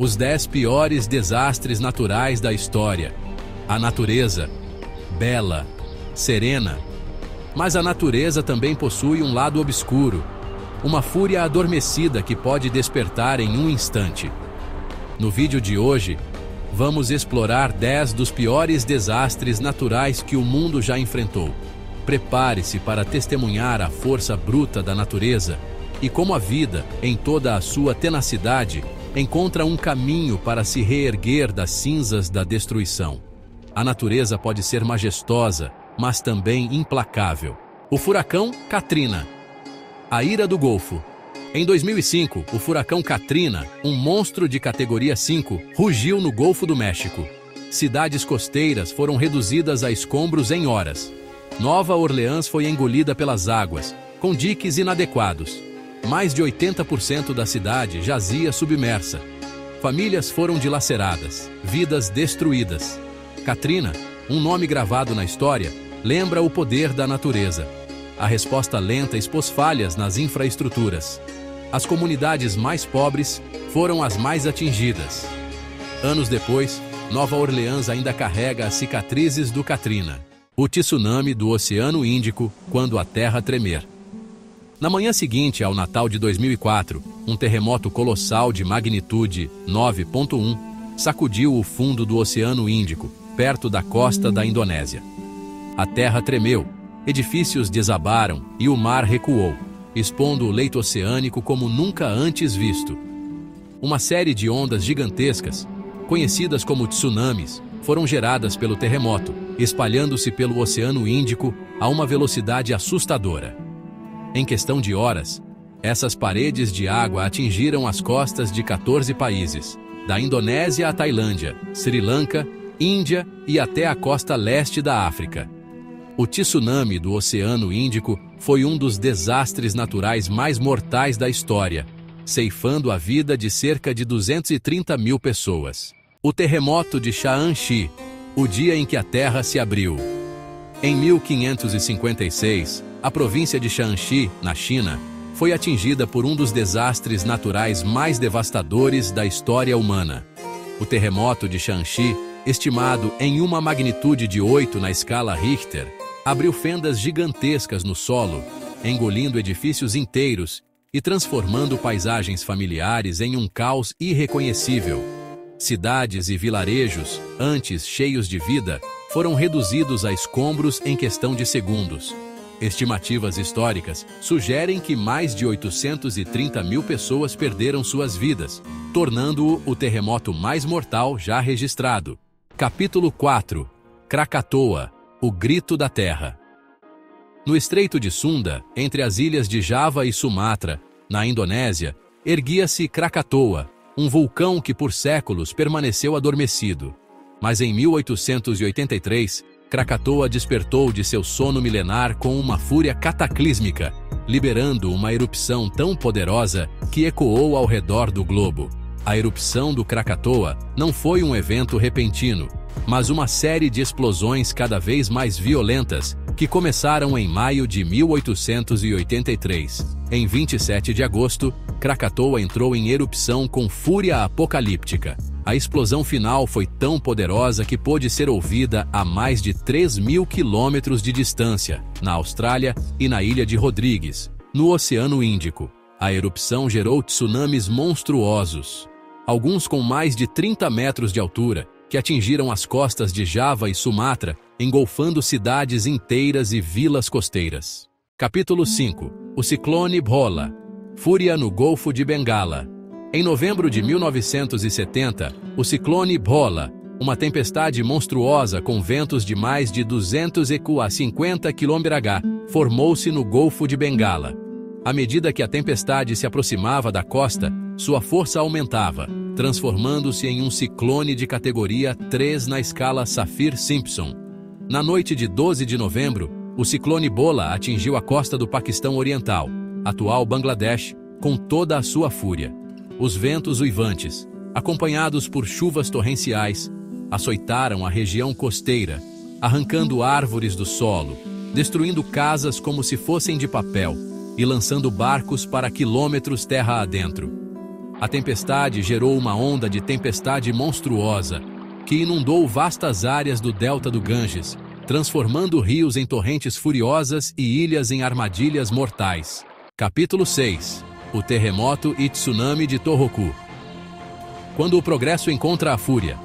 Os 10 piores desastres naturais da história. A natureza, bela, serena. Mas a natureza também possui um lado obscuro, uma fúria adormecida que pode despertar em um instante. No vídeo de hoje, vamos explorar 10 dos piores desastres naturais que o mundo já enfrentou. Prepare-se para testemunhar a força bruta da natureza e como a vida, em toda a sua tenacidade, encontra um caminho para se reerguer das cinzas da destruição. A natureza pode ser majestosa, mas também implacável. O furacão Katrina. A ira do Golfo. Em 2005, o furacão Katrina, um monstro de categoria 5, rugiu no Golfo do México. Cidades costeiras foram reduzidas a escombros em horas. Nova Orleans foi engolida pelas águas, com diques inadequados. Mais de 80% da cidade jazia submersa. Famílias foram dilaceradas, vidas destruídas. Katrina, um nome gravado na história, lembra o poder da natureza. A resposta lenta expôs falhas nas infraestruturas. As comunidades mais pobres foram as mais atingidas. Anos depois, Nova Orleans ainda carrega as cicatrizes do Katrina. O tsunami do Oceano Índico quando a terra tremer. Na manhã seguinte ao Natal de 2004, um terremoto colossal de magnitude 9.1 sacudiu o fundo do Oceano Índico, perto da costa da Indonésia. A terra tremeu, edifícios desabaram e o mar recuou, expondo o leito oceânico como nunca antes visto. Uma série de ondas gigantescas, conhecidas como tsunamis, foram geradas pelo terremoto, espalhando-se pelo Oceano Índico a uma velocidade assustadora. Em questão de horas, essas paredes de água atingiram as costas de 14 países, da Indonésia à Tailândia, Sri Lanka, Índia e até a costa leste da África. O tsunami do Oceano Índico foi um dos desastres naturais mais mortais da história, ceifando a vida de cerca de 230 mil pessoas. O terremoto de Shaanxi, o dia em que a terra se abriu. Em 1556, a província de Shaanxi, na China, foi atingida por um dos desastres naturais mais devastadores da história humana. O terremoto de Shaanxi, estimado em uma magnitude de 8 na escala Richter, abriu fendas gigantescas no solo, engolindo edifícios inteiros e transformando paisagens familiares em um caos irreconhecível. Cidades e vilarejos, antes cheios de vida, foram reduzidos a escombros em questão de segundos. Estimativas históricas sugerem que mais de 830 mil pessoas perderam suas vidas, tornando-o o terremoto mais mortal já registrado. Capítulo 4. Krakatoa, o grito da terra. No Estreito de Sunda, entre as ilhas de Java e Sumatra, na Indonésia, erguia-se Krakatoa, um vulcão que por séculos permaneceu adormecido. Mas em 1883, Krakatoa despertou de seu sono milenar com uma fúria cataclísmica, liberando uma erupção tão poderosa que ecoou ao redor do globo. A erupção do Krakatoa não foi um evento repentino, mas uma série de explosões cada vez mais violentas que começaram em maio de 1883. Em 27 de agosto, Krakatoa entrou em erupção com fúria apocalíptica. A explosão final foi tão poderosa que pôde ser ouvida a mais de 3.000 quilômetros de distância, na Austrália e na ilha de Rodrigues, no Oceano Índico. A erupção gerou tsunamis monstruosos, alguns com mais de 30 metros de altura, que atingiram as costas de Java e Sumatra, engolfando cidades inteiras e vilas costeiras. Capítulo 5. O ciclone Bhola. Fúria no Golfo de Bengala. Em novembro de 1970, o ciclone Bhola, uma tempestade monstruosa com ventos de mais de 200 a 50 km/h, formou-se no Golfo de Bengala. À medida que a tempestade se aproximava da costa, sua força aumentava, transformando-se em um ciclone de categoria 3 na escala Saffir-Simpson. Na noite de 12 de novembro, o ciclone Bhola atingiu a costa do Paquistão Oriental, atual Bangladesh, com toda a sua fúria. Os ventos uivantes, acompanhados por chuvas torrenciais, açoitaram a região costeira, arrancando árvores do solo, destruindo casas como se fossem de papel e lançando barcos para quilômetros terra adentro. A tempestade gerou uma onda de tempestade monstruosa, que inundou vastas áreas do delta do Ganges, transformando rios em torrentes furiosas e ilhas em armadilhas mortais. Capítulo 6. O terremoto e tsunami de Tohoku. Quando o progresso encontra a fúria.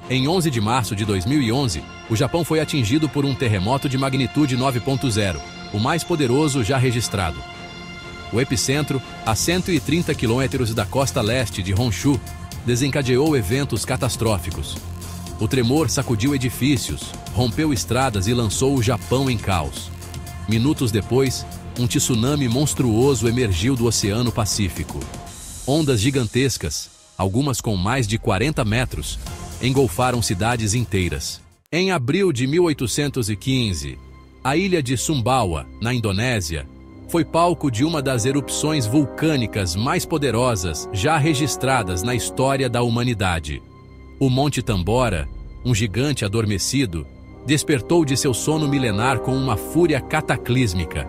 Em 11 de março de 2011, o Japão foi atingido por um terremoto de magnitude 9.0, o mais poderoso já registrado. O epicentro, a 130 quilômetros da costa leste de Honshu, desencadeou eventos catastróficos. O tremor sacudiu edifícios, rompeu estradas e lançou o Japão em caos. Minutos depois, um tsunami monstruoso emergiu do Oceano Pacífico. Ondas gigantescas, algumas com mais de 40 metros, engolfaram cidades inteiras. Em abril de 1815, a ilha de Sumbawa, na Indonésia, foi palco de uma das erupções vulcânicas mais poderosas já registradas na história da humanidade. O Monte Tambora, um gigante adormecido, despertou de seu sono milenar com uma fúria cataclísmica,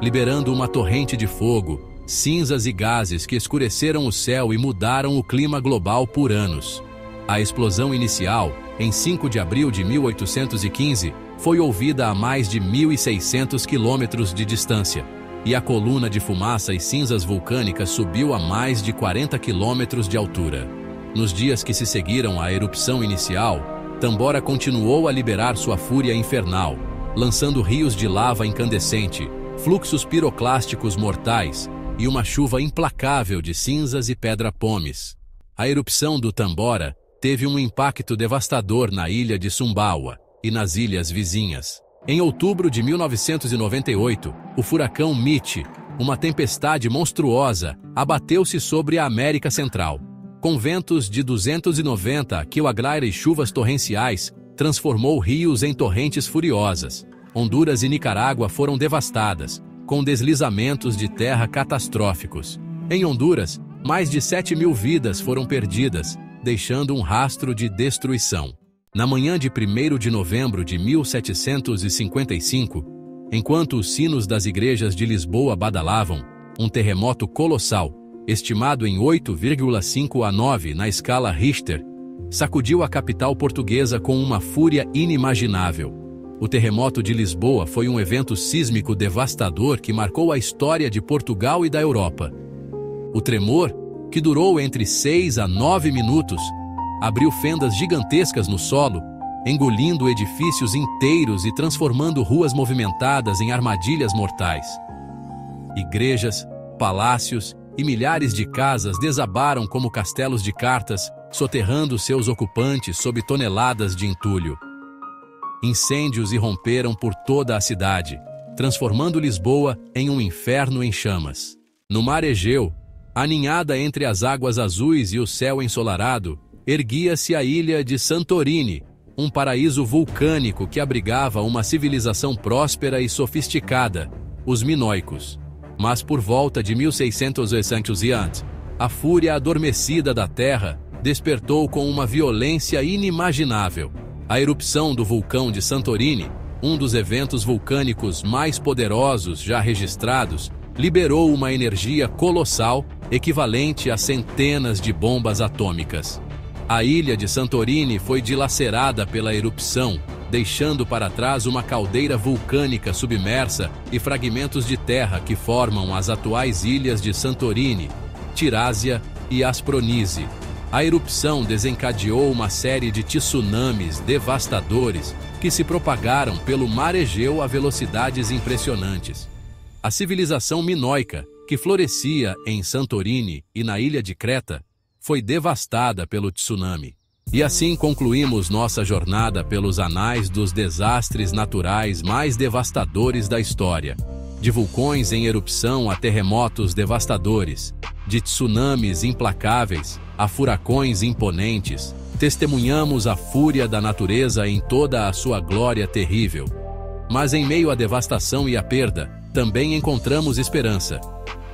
liberando uma torrente de fogo, cinzas e gases que escureceram o céu e mudaram o clima global por anos. A explosão inicial, em 5 de abril de 1815, foi ouvida a mais de 1.600 quilômetros de distância, e a coluna de fumaça e cinzas vulcânicas subiu a mais de 40 quilômetros de altura. Nos dias que se seguiram à erupção inicial, Tambora continuou a liberar sua fúria infernal, lançando rios de lava incandescente, fluxos piroclásticos mortais e uma chuva implacável de cinzas e pedra-pomes. A erupção do Tambora teve um impacto devastador na ilha de Sumbawa e nas ilhas vizinhas. Em outubro de 1998, o furacão Mitch, uma tempestade monstruosa, abateu-se sobre a América Central. Com ventos de 290 km e chuvas torrenciais, transformou rios em torrentes furiosas. Honduras e Nicarágua foram devastadas, com deslizamentos de terra catastróficos. Em Honduras, mais de 7.000 vidas foram perdidas, deixando um rastro de destruição. Na manhã de 1º de novembro de 1755, enquanto os sinos das igrejas de Lisboa badalavam, um terremoto colossal, estimado em 8,5 a 9 na escala Richter, sacudiu a capital portuguesa com uma fúria inimaginável. O terremoto de Lisboa foi um evento sísmico devastador que marcou a história de Portugal e da Europa. O tremor, que durou entre 6 a 9 minutos, abriu fendas gigantescas no solo, engolindo edifícios inteiros e transformando ruas movimentadas em armadilhas mortais. Igrejas, palácios e milhares de casas desabaram como castelos de cartas, soterrando seus ocupantes sob toneladas de entulho. Incêndios irromperam por toda a cidade, transformando Lisboa em um inferno em chamas. No mar Egeu, aninhada entre as águas azuis e o céu ensolarado, erguia-se a ilha de Santorini, um paraíso vulcânico que abrigava uma civilização próspera e sofisticada, os minoicos. Mas por volta de 1600 a.C., a fúria adormecida da terra despertou com uma violência inimaginável. A erupção do vulcão de Santorini, um dos eventos vulcânicos mais poderosos já registrados, liberou uma energia colossal equivalente a centenas de bombas atômicas. A ilha de Santorini foi dilacerada pela erupção, deixando para trás uma caldeira vulcânica submersa e fragmentos de terra que formam as atuais ilhas de Santorini, Tirásia e Aspronísi. A erupção desencadeou uma série de tsunamis devastadores que se propagaram pelo mar Egeu a velocidades impressionantes. A civilização minoica, que florescia em Santorini e na ilha de Creta, foi devastada pelo tsunami. E assim concluímos nossa jornada pelos anais dos desastres naturais mais devastadores da história. De vulcões em erupção a terremotos devastadores, de tsunamis implacáveis a furacões imponentes, testemunhamos a fúria da natureza em toda a sua glória terrível. Mas em meio à devastação e à perda, também encontramos esperança.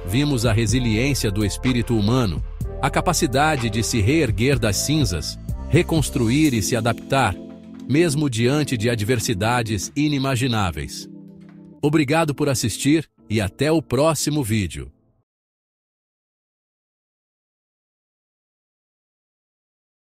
Vimos a resiliência do espírito humano, a capacidade de se reerguer das cinzas, reconstruir e se adaptar, mesmo diante de adversidades inimagináveis. Obrigado por assistir e até o próximo vídeo.